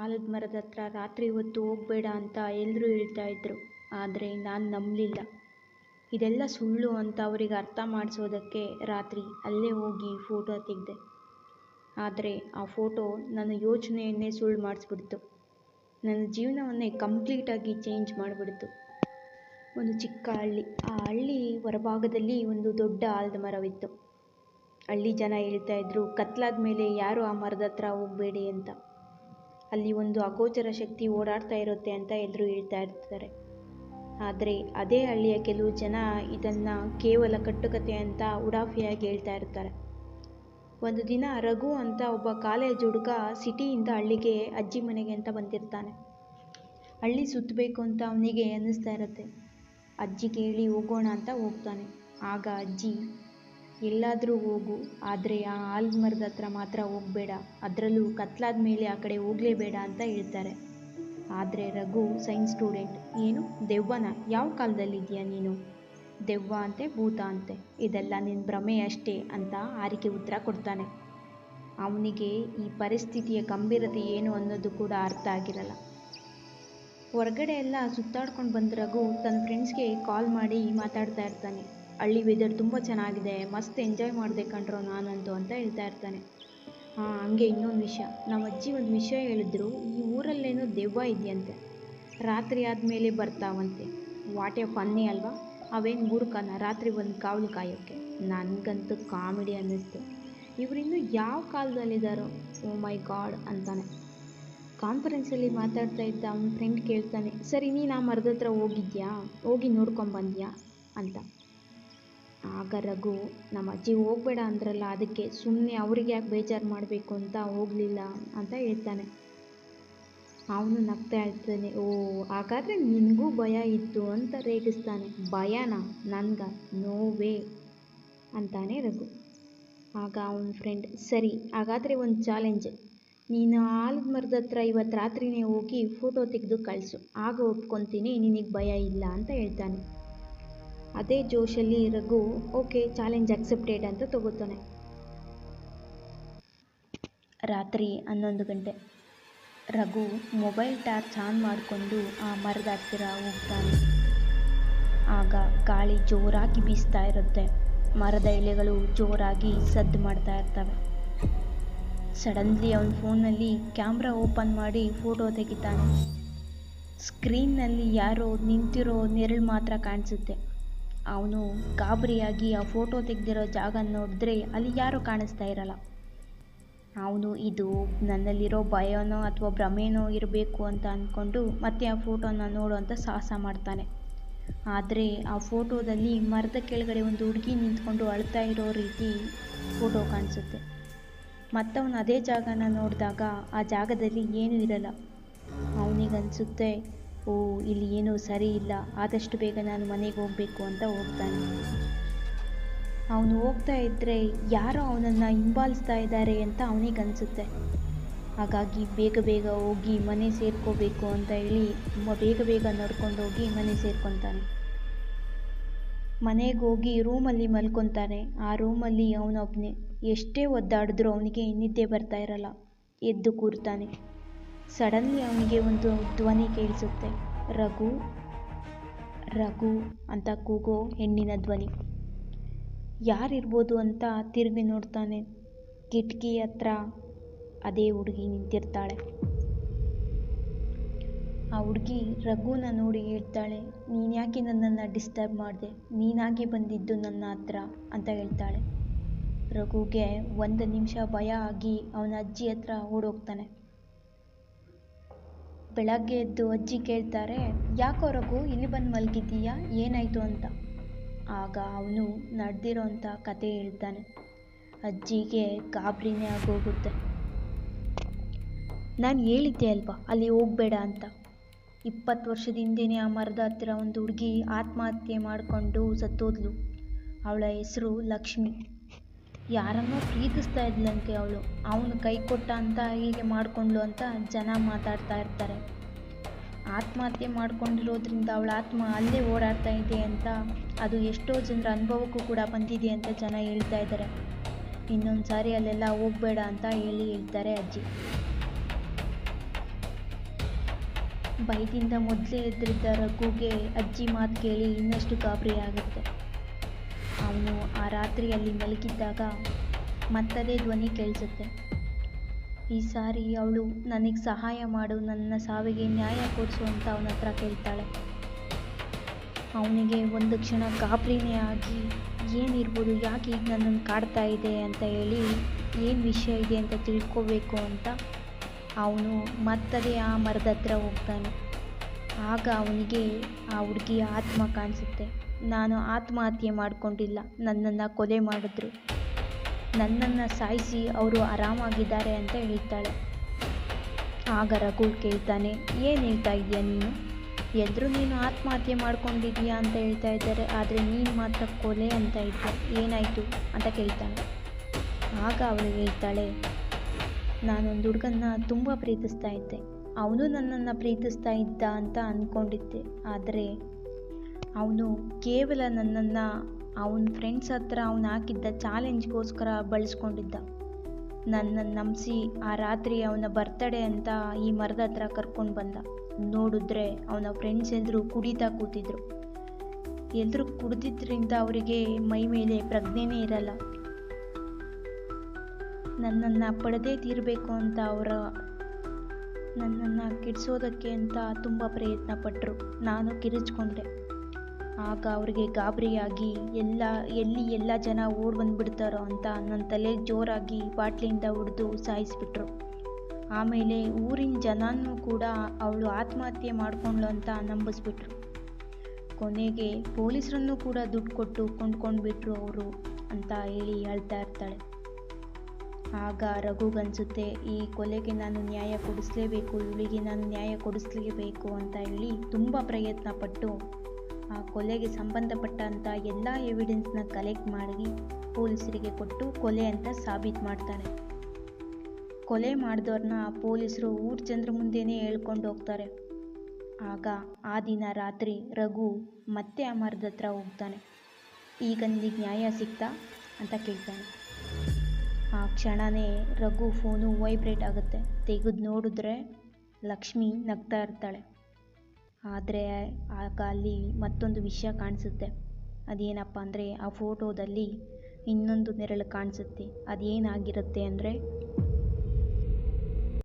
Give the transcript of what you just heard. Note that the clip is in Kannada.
ಆಲದ ಮರದ ಹತ್ರ ರಾತ್ರಿ ಹೊತ್ತು ಹೋಗಬೇಡ ಅಂತ ಎಲ್ಲರೂ ಹೇಳ್ತಾ ಇದ್ರು. ಆದರೆ ನಾನು ನಂಬಲಿಲ್ಲ. ಇದೆಲ್ಲ ಸುಳ್ಳು ಅಂತ ಅವರಿಗೆ ಅರ್ಥ ಮಾಡಿಸೋದಕ್ಕೆ ರಾತ್ರಿ ಅಲ್ಲೇ ಹೋಗಿ ಫೋಟೋ ತೆಗೆದೆ. ಆದರೆ ಆ ಫೋಟೋ ನನ್ನ ಯೋಚನೆಯನ್ನೇ ಸುಳ್ಳು ಮಾಡಿಸ್ಬಿಡ್ತು. ನನ್ನ ಜೀವನವನ್ನೇ ಕಂಪ್ಲೀಟಾಗಿ ಚೇಂಜ್ ಮಾಡಿಬಿಡ್ತು. ಒಂದು ಚಿಕ್ಕ ಹಳ್ಳಿ. ಆ ಹಳ್ಳಿ ಹೊರಭಾಗದಲ್ಲಿ ಒಂದು ದೊಡ್ಡ ಆಲದ ಮರವಿತ್ತು. ಹಳ್ಳಿ ಜನ ಹೇಳ್ತಾ ಇದ್ರು, ಕತ್ಲಾದ ಮೇಲೆ ಯಾರು ಆ ಮರದ ಹತ್ರ ಹೋಗಬೇಡಿ ಅಂತ. ಅಲ್ಲಿ ಒಂದು ಅಗೋಚರ ಶಕ್ತಿ ಓಡಾಡ್ತಾ ಇರುತ್ತೆ ಅಂತ ಎಲ್ಲರೂ ಹೇಳ್ತಾ ಇರ್ತಾರೆ. ಆದರೆ ಅದೇ ಹಳ್ಳಿಯ ಕೆಲವು ಜನ ಇದನ್ನು ಕೇವಲ ಕಟ್ಟುಕತೆ ಅಂತ ಉಡಾಫಿಯಾಗಿ ಹೇಳ್ತಾ ಇರ್ತಾರೆ. ಒಂದು ದಿನ ರಘು ಅಂತ ಒಬ್ಬ ಕಾಲೇಜ್ ಹುಡುಗ ಸಿಟಿಯಿಂದ ಹಳ್ಳಿಗೆ ಅಜ್ಜಿ ಮನೆಗೆ ಅಂತ ಬಂದಿರ್ತಾನೆ. ಹಳ್ಳಿ ಸುತ್ತಬೇಕು ಅಂತ ಅವನಿಗೆ ಅನ್ನಿಸ್ತಾ ಇರುತ್ತೆ. ಅಜ್ಜಿಗೆ ಹೇಳಿ ಹೋಗೋಣ ಅಂತ ಹೋಗ್ತಾನೆ. ಆಗ ಅಜ್ಜಿ, ಎಲ್ಲಾದರೂ ಹೋಗು, ಆದರೆ ಆ ಆಲದ ಮರದ ಹತ್ರ ಮಾತ್ರ ಹೋಗಬೇಡ, ಅದರಲ್ಲೂ ಕತ್ಲಾದ ಮೇಲೆ ಆ ಕಡೆ ಹೋಗಲೇಬೇಡ ಅಂತ ಹೇಳ್ತಾರೆ. ಆದರೆ ರಘು ಸೈನ್ಸ್ ಸ್ಟೂಡೆಂಟ್. ಏನು ದೆವ್ವನ? ಯಾವ ಕಾಲದಲ್ಲಿದ್ದೀಯಾ ನೀನು? ದೆವ್ವ ಅಂತೆ, ಭೂತ ಅಂತೆ, ಇದೆಲ್ಲ ನಿನ್ನ ಭ್ರಮೆ ಅಷ್ಟೇ ಅಂತ ಆರಿಕೆ ಉತ್ತರ ಕೊಡ್ತಾನೆ. ಅವನಿಗೆ ಈ ಪರಿಸ್ಥಿತಿಯ ಗಂಭೀರತೆ ಏನು ಅನ್ನೋದು ಕೂಡ ಅರ್ಥ ಆಗಿರಲ್ಲ. ಹೊರಗಡೆ ಎಲ್ಲ ಸುತ್ತಾಡ್ಕೊಂಡು ಬಂದ ರಘು ತನ್ನ ಫ್ರೆಂಡ್ಸ್ಗೆ ಕಾಲ್ ಮಾಡಿ ಮಾತಾಡ್ತಾ ಇರ್ತಾನೆ. ಹಳ್ಳಿ ವೆದರ್ ತುಂಬ ಚೆನ್ನಾಗಿದೆ, ಮಸ್ತ್ ಎಂಜಾಯ್ ಮಾಡಿದೆ ಕಣ್ರೋ ನಾನಂತೂ ಅಂತ ಹೇಳ್ತಾ ಇರ್ತಾನೆ. ಹಂಗೆ ಇನ್ನೊಂದು ವಿಷಯ, ನಮ್ಮ ಅಜ್ಜಿ ಒಂದು ವಿಷಯ ಹೇಳಿದ್ರು, ಈ ಊರಲ್ಲೇನೋ ದೆವ್ವ ಇದೆಯಂತೆ, ರಾತ್ರಿ ಆದಮೇಲೆ ಬರ್ತಾವಂತೆ. ವಾಟ್ ಎ ಫನ್ನಿ ಅಲ್ವಾ? ಅವೇನು ಮೂರ್ಖನ ರಾತ್ರಿ ಒಂದು ಕಾವಲು ಕಾಯೋಕ್ಕೆ? ನನಗಂತೂ ಕಾಮಿಡಿ ಅನ್ನಿಸ್ತು. ಇವರಿನ್ನೂ ಯಾವ ಕಾಲದಲ್ಲಿದ್ದಾರೋ, ಓ ಮೈ ಗಾಡ್ ಅಂತಾನೆ. ಕಾನ್ಫರೆನ್ಸಲ್ಲಿ ಮಾತಾಡ್ತಾ ಇದ್ದ ಅವನ ಫ್ರೆಂಡ್ ಕೇಳ್ತಾನೆ, ಸರಿ ನೀನು ಆ ಮರದ ಹತ್ರ ಹೋಗಿದ್ಯಾ, ಹೋಗಿ ನೋಡ್ಕೊಂಬಂದ್ಯಾ ಅಂತ. ಆಗ ರಘು, ನಮ್ಮ ಅಜ್ಜಿ ಹೋಗಬೇಡ ಅಂದ್ರಲ್ಲ, ಅದಕ್ಕೆ ಸುಮ್ಮನೆ ಅವ್ರಿಗೆ ಯಾಕೆ ಬೇಜಾರು ಮಾಡಬೇಕು ಅಂತ ಹೋಗಲಿಲ್ಲ ಅಂತ ಹೇಳ್ತಾನೆ. ಅವನು ನಗ್ತಾ ಇರ್ತಾನೆ. ಓ, ಹಾಗಾದರೆ ನಿನಗೂ ಭಯ ಇತ್ತು ಅಂತ ರೇಗಿಸ್ತಾನೆ. ಭಯನ ನನಗ? ನೋವೇ ಅಂತಾನೆ ರಘು. ಆಗ ಅವನ ಫ್ರೆಂಡ್, ಸರಿ ಹಾಗಾದರೆ ಒಂದು ಚಾಲೆಂಜ್, ನೀನು ಆಲದ ಮರದ ಹತ್ರ ಇವತ್ತು ರಾತ್ರಿನೇ ಹೋಗಿ ಫೋಟೋ ತೆಗೆದು ಕಳಿಸು, ಆಗ ಒಪ್ಕೊತೀನಿ ನಿನಗೆ ಭಯ ಇಲ್ಲ ಅಂತ ಹೇಳ್ತಾನೆ. ಅದೇ ಜೋಶಲ್ಲಿ ರಘು ಓಕೆ ಚಾಲೆಂಜ್ ಅಕ್ಸೆಪ್ಟೆಡ್ ಅಂತ ತಗೋತಾನೆ. ರಾತ್ರಿ 11 ಗಂಟೆ. ರಘು ಮೊಬೈಲ್ ಟಾರ್ಚ್ ಆನ್ ಮಾಡಿಕೊಂಡು ಆ ಮರದ ಹತ್ತಿರ ಹೋಗ್ತಾನೆ. ಆಗ ಗಾಳಿ ಜೋರಾಗಿ ಬೀಸ್ತಾ ಇರುತ್ತೆ. ಮರದ ಎಲೆಗಳು ಜೋರಾಗಿ ಸದ್ದು ಮಾಡ್ತಾ ಇರ್ತವೆ. ಸಡನ್ಲಿ ಅವನ ಫೋನ್ನಲ್ಲಿ ಕ್ಯಾಮ್ರಾ ಓಪನ್ ಮಾಡಿ ಫೋಟೋ ತೆಗಿತಾನೆ. ಸ್ಕ್ರೀನ್ನಲ್ಲಿ ಯಾರೋ ನಿಂತಿರೋ ನೆರಳು ಮಾತ್ರ ಕಾಣಿಸುತ್ತೆ. ಅವನು ಗಾಬರಿಯಾಗಿ ಆ ಫೋಟೋ ತೆಗೆದಿರೋ ಜಾಗ ನೋಡಿದ್ರೆ ಅಲ್ಲಿ ಯಾರೂ ಕಾಣಿಸ್ತಾ ಇರಲ್ಲ. ಅವನು ಇದು ನನ್ನಲ್ಲಿರೋ ಭಯನೋ ಅಥವಾ ಭ್ರಮೆನೋ ಇರಬೇಕು ಅಂತ ಅಂದ್ಕೊಂಡು ಮತ್ತೆ ಆ ಫೋಟೋನ ನೋಡುವಂಥ ಸಾಹಸ ಮಾಡ್ತಾನೆ. ಆದರೆ ಆ ಫೋಟೋದಲ್ಲಿ ಮರದ ಕೆಳಗಡೆ ಒಂದು ಹುಡುಗಿ ನಿಂತ್ಕೊಂಡು ಅಳ್ತಾ ಇರೋ ರೀತಿ ಫೋಟೋ ಕಾಣಿಸುತ್ತೆ. ಮತ್ತವನು ಅದೇ ಜಾಗನ ನೋಡಿದಾಗ ಆ ಜಾಗದಲ್ಲಿ ಏನೂ ಇರಲ್ಲ. ಅವನಿಗನ್ಸುತ್ತೆ, ಓ ಇಲ್ಲಿ ಏನೂ ಸರಿ ಇಲ್ಲ, ಆದಷ್ಟು ಬೇಗ ನಾನು ಮನೆಗೆ ಹೋಗಬೇಕು ಅಂತ ಹೋಗ್ತಾನೆ. ಅವನು ಹೋಗ್ತಾ ಇದ್ದರೆ ಯಾರೋ ಅವನನ್ನು ಹಿಂಬಾಲಿಸ್ತಾ ಇದ್ದಾರೆ ಅಂತ ಅವನಿಗನ್ಸುತ್ತೆ. ಹಾಗಾಗಿ ಬೇಗ ಬೇಗ ಹೋಗಿ ಮನೆ ಸೇರ್ಕೋಬೇಕು ಅಂತ ಹೇಳಿ ಬೇಗ ಬೇಗ ನಡ್ಕೊಂಡು ಹೋಗಿ ಮನೆ ಸೇರ್ಕೊತಾನೆ. ಮನೆಗೆ ಹೋಗಿ ರೂಮಲ್ಲಿ ಮಲ್ಕೊತಾನೆ. ಆ ರೂಮಲ್ಲಿ ಅವನೊಬ್ಬನೇ. ಎಷ್ಟೇ ಒದ್ದಾಡಿದ್ರೂ ಅವನಿಗೆ ನಿದ್ದೆ ಬರ್ತಾ ಇರಲ್ಲ. ಎದ್ದು ಕೂರ್ತಾನೆ. ಸಡನ್ಲಿ ಅವನಿಗೆ ಒಂದು ಧ್ವನಿ ಕೇಳಿಸುತ್ತೆ. ರಘು ರಘು ಅಂತ ಕೂಗೋ ಹೆಣ್ಣಿನ ಧ್ವನಿ. ಯಾರಿರ್ಬೋದು ಅಂತ ತಿರುಗಿ ನೋಡ್ತಾನೆ. ಕಿಟಕಿ ಹತ್ರ ಅದೇ ಹುಡುಗಿ ನಿಂತಿರ್ತಾಳೆ. ಆ ಹುಡುಗಿ ರಘುನ ನೋಡಿ ಹೇಳ್ತಾಳೆ, ನೀನು ಯಾಕೆ ನನ್ನನ್ನು ಡಿಸ್ಟರ್ಬ್ ಮಾಡಿದೆ, ನೀನಾಗಿ ಬಂದಿದ್ದು ನನ್ನ ಹತ್ರ ಅಂತ ಹೇಳ್ತಾಳೆ. ರಘುಗೆ 1 ನಿಮಿಷ ಭಯ ಆಗಿ ಅವನ ಅಜ್ಜಿ ಹತ್ರ ಓಡೋಗ್ತಾನೆ. ಬೆಳಗ್ಗೆ ಎದ್ದು ಅಜ್ಜಿ ಕೇಳ್ತಾರೆ, ಯಾಕೋ ರಘು ಇಲ್ಲಿ ಬಂದು ಮಲಗಿದ್ದೀಯಾ, ಏನಾಯಿತು ಅಂತ. ಆಗ ಅವನು ನಡೆದಿರೋಂಥ ಕತೆ ಹೇಳ್ತಾನೆ. ಅಜ್ಜಿಗೆ ಗಾಬರಿನೇ ಆಗೋಗುತ್ತೆ. ನಾನು ಹೇಳಿದ್ದೆ ಅಲ್ವಾ ಅಲ್ಲಿ ಹೋಗಬೇಡ ಅಂತ. 20 ವರ್ಷದ ಹಿಂದೆಯೇ ಆ ಮರದ ಹತ್ತಿರ ಒಂದು ಹುಡುಗಿ ಆತ್ಮಹತ್ಯೆ ಮಾಡಿಕೊಂಡು ಸತ್ತೋದ್ಲು. ಅವಳ ಹೆಸರು ಲಕ್ಷ್ಮಿ. ಯಾರನ್ನೋ ಪ್ರೀತಿಸ್ತಾ ಇದ್ಲಂತೆ ಅವಳು. ಅವನು ಕೈ ಕೊಟ್ಟ ಅಂತ ಹೀಗೆ ಮಾಡಿಕೊಂಡ್ಲು ಅಂತ ಜನ ಮಾತಾಡ್ತಾ ಇರ್ತಾರೆ. ಆತ್ಮಹತ್ಯೆ ಮಾಡ್ಕೊಂಡಿರೋದ್ರಿಂದ ಅವಳ ಆತ್ಮ ಅಲ್ಲೇ ಓಡಾಡ್ತಾ ಇದೆ ಅಂತ, ಅದು ಎಷ್ಟೋ ಜನರ ಅನುಭವಕ್ಕೂ ಕೂಡ ಬಂದಿದೆ ಅಂತ ಜನ ಹೇಳ್ತಾ ಇದ್ದಾರೆ. ಇನ್ನೊಂದು ಸಾರಿ ಅಲ್ಲೆಲ್ಲ ಹೋಗಬೇಡ ಅಂತ ಹೇಳ್ತಾರೆ ಅಜ್ಜಿ. ಭಯದಿಂದ ಮೊದಲೇ ಎದ್ರಿದ್ದ ರಘುಗೆ ಅಜ್ಜಿ ಮಾತು ಕೇಳಿ ಇನ್ನಷ್ಟು ಗಾಬರಿ ಆಗುತ್ತೆ. ಅವನು ಆ ರಾತ್ರಿ ಅಲ್ಲಿ ಮಲಗಿದ್ದಾಗ ಮತ್ತದೇ ಧ್ವನಿ ಕೇಳಿಸುತ್ತೆ. ಈ ಸಾರಿ ಅವಳು ನನಗೆ ಸಹಾಯ ಮಾಡು, ನನ್ನ ಸಾವಿಗೆ ನ್ಯಾಯ ಕೊಡಿಸು ಅಂತ ಅವನ ಹತ್ರ ಕೇಳ್ತಾಳೆ. ಅವನಿಗೆ ಒಂದು ಕ್ಷಣ ಗಾಬರಿನೇ ಆಗಿ ಏನಿರ್ಬೋದು, ಯಾಕೆ ಈಗ ನನ್ನನ್ನು ಕಾಡ್ತಾ ಇದೆ ಅಂತ ಹೇಳಿ ಏನು ವಿಷಯ ಇದೆ ಅಂತ ತಿಳ್ಕೋಬೇಕು ಅಂತ ಅವನು ಮತ್ತದೇ ಆ ಮರದ ಹತ್ರ ಹೋಗ್ತಾನೆ. ಆಗ ಅವನಿಗೆ ಆ ಹುಡುಗಿಯ ಆತ್ಮ ಕಾಣಿಸುತ್ತೆ. ನಾನು ಆತ್ಮಹತ್ಯೆ ಮಾಡಿಕೊಂಡಿಲ್ಲ, ನನ್ನನ್ನು ಕೊಲೆ ಮಾಡಿದ್ರು, ನನ್ನನ್ನು ಸಾಯಿಸಿ ಅವರು ಆರಾಮಾಗಿದ್ದಾರೆ ಅಂತ ಹೇಳ್ತಾಳೆ. ಆಗ ರಘು ಕೇಳ್ತಾನೆ, ಏನು ಹೇಳ್ತಾ ಇದೆಯಾ ನೀನು? ಎಲ್ಲರೂ ನೀನು ಆತ್ಮಹತ್ಯೆ ಮಾಡ್ಕೊಂಡಿದ್ದೀಯಾ ಅಂತ ಹೇಳ್ತಾ ಇದ್ದಾರೆ, ಆದರೆ ನೀನು ಮಾತ್ರ ಕೊಲೆ ಅಂತ ಇದ್ದೆ, ಏನಾಯಿತು ಅಂತ ಕೇಳ್ತಾನೆ. ಆಗ ಅವಳು ಹೇಳ್ತಾಳೆ, ನಾನೊಂದು ಹುಡುಗನ್ನ ತುಂಬ ಪ್ರೀತಿಸ್ತಾ ಇದ್ದೆ, ಅವನು ನನ್ನನ್ನು ಪ್ರೀತಿಸ್ತಾ ಇದ್ದ ಅಂತ ಅಂದ್ಕೊಂಡಿದ್ದೆ. ಆದರೆ ಅವನು ಕೇವಲ ನನ್ನನ್ನು ಅವನ ಫ್ರೆಂಡ್ಸ್ ಹತ್ರ ಅವನು ಹಾಕಿದ್ದ ಚಾಲೆಂಜ್ಗೋಸ್ಕರ ಬಳಸ್ಕೊಂಡಿದ್ದ. ನನ್ನನ್ನು ನಂಬಿಸಿ ಆ ರಾತ್ರಿ ಅವನ ಬರ್ತಡೇ ಅಂತ ಈ ಮರದ ಹತ್ರ ಕರ್ಕೊಂಡು ಬಂದ. ನೋಡಿದ್ರೆ ಅವನ ಫ್ರೆಂಡ್ಸ್ ಎಲ್ಲರೂ ಕುಡಿತಾ ಕೂತಿದ್ರು. ಎಲ್ಲರೂ ಕುಡಿದಿದ್ದರಿಂದ ಅವರಿಗೆ ಮೈ ಮೇಲೆ ಪ್ರಜ್ಞೆನೇ ಇರಲ್ಲ. ನನ್ನನ್ನು ಪಡೆದೇ ತೀರಬೇಕು ಅಂತ ನನ್ನನ್ನು ಕೆಡಿಸೋದಕ್ಕೆ ಅಂತ ತುಂಬ ಪ್ರಯತ್ನ ಪಟ್ಟರು. ನಾನು ಕಿರಿಚ್ಕೊಂಡೆ. ಆಗ ಅವ್ರಿಗೆ ಗಾಬರಿಯಾಗಿ ಎಲ್ಲಿ ಎಲ್ಲ ಜನ ಓಡಿ ಬಂದುಬಿಡ್ತಾರೋ ಅಂತ ನನ್ನ ತಲೆ ಜೋರಾಗಿ ಬಾಟ್ಲಿಯಿಂದ ಹೊಡೆದು ಸಾಯಿಸಿಬಿಟ್ರು. ಆಮೇಲೆ ಊರಿನ ಜನನೂ ಕೂಡ ಅವಳು ಆತ್ಮಹತ್ಯೆ ಮಾಡಿಕೊಂಡ್ಳು ಅಂತ ನಂಬಿಸ್ಬಿಟ್ರು. ಕೊನೆಗೆ ಪೊಲೀಸರನ್ನು ಕೂಡ ದುಡ್ಡು ಕೊಟ್ಟು ಕೊಂಡ್ಕೊಂಡ್ಬಿಟ್ರು ಅವರು ಅಂತ ಹೇಳಿ ಹೇಳ್ತಾ ಇರ್ತಾಳೆ. ಆಗ ರಘುಗನ್ಸುತ್ತೆ, ಈ ಕೊಲೆಗೆ ನಾನು ನ್ಯಾಯ ಕೊಡಿಸ್ಲೇಬೇಕು, ಇವಳಿಗೆ ನಾನು ನ್ಯಾಯ ಕೊಡಿಸ್ಲೇಬೇಕು ಅಂತ ಹೇಳಿ ತುಂಬ ಪ್ರಯತ್ನ ಪಟ್ಟು ಆ ಕೊಲೆಗೆ ಸಂಬಂಧಪಟ್ಟಂಥ ಎಲ್ಲ ಎವಿಡೆನ್ಸ್ನ ಕಲೆಕ್ಟ್ ಮಾಡಿ ಪೊಲೀಸರಿಗೆ ಕೊಟ್ಟು ಕೊಲೆ ಅಂತ ಸಾಬೀತು ಮಾಡ್ತಾನೆ. ಕೊಲೆ ಮಾಡಿದವ್ರನ್ನ ಪೊಲೀಸರು ಊರ ಜನರ ಮುಂದೆನೇ ಹೇಳ್ಕೊಂಡು ಹೋಗ್ತಾರೆ. ಆಗ ಆ ದಿನ ರಾತ್ರಿ ರಘು ಮತ್ತೆ ಆ ಮರದ ಹತ್ರ ಹೋಗ್ತಾನೆ. ಈಗ ನಿನಗೆ ನ್ಯಾಯ ಸಿಗ್ತಾ ಅಂತ ಕೇಳ್ತಾನೆ. ಆ ಕ್ಷಣವೇ ರಘು ಫೋನು ವೈಬ್ರೇಟ್ ಆಗುತ್ತೆ. ತೆಗೆದು ನೋಡಿದ್ರೆ ಲಕ್ಷ್ಮಿ ನಗ್ತಾ ಇರ್ತಾಳೆ. ಆದರೆ ಆಗ ಅಲ್ಲಿ ಮತ್ತೊಂದು ವಿಷಯ ಕಾಣಿಸುತ್ತೆ. ಅದೇನಪ್ಪ ಅಂದರೆ ಆ ಫೋಟೋದಲ್ಲಿ ಇನ್ನೊಂದು ನೆರಳು ಕಾಣಿಸುತ್ತೆ. ಅದೇನಾಗಿರುತ್ತೆ ಅಂದರೆ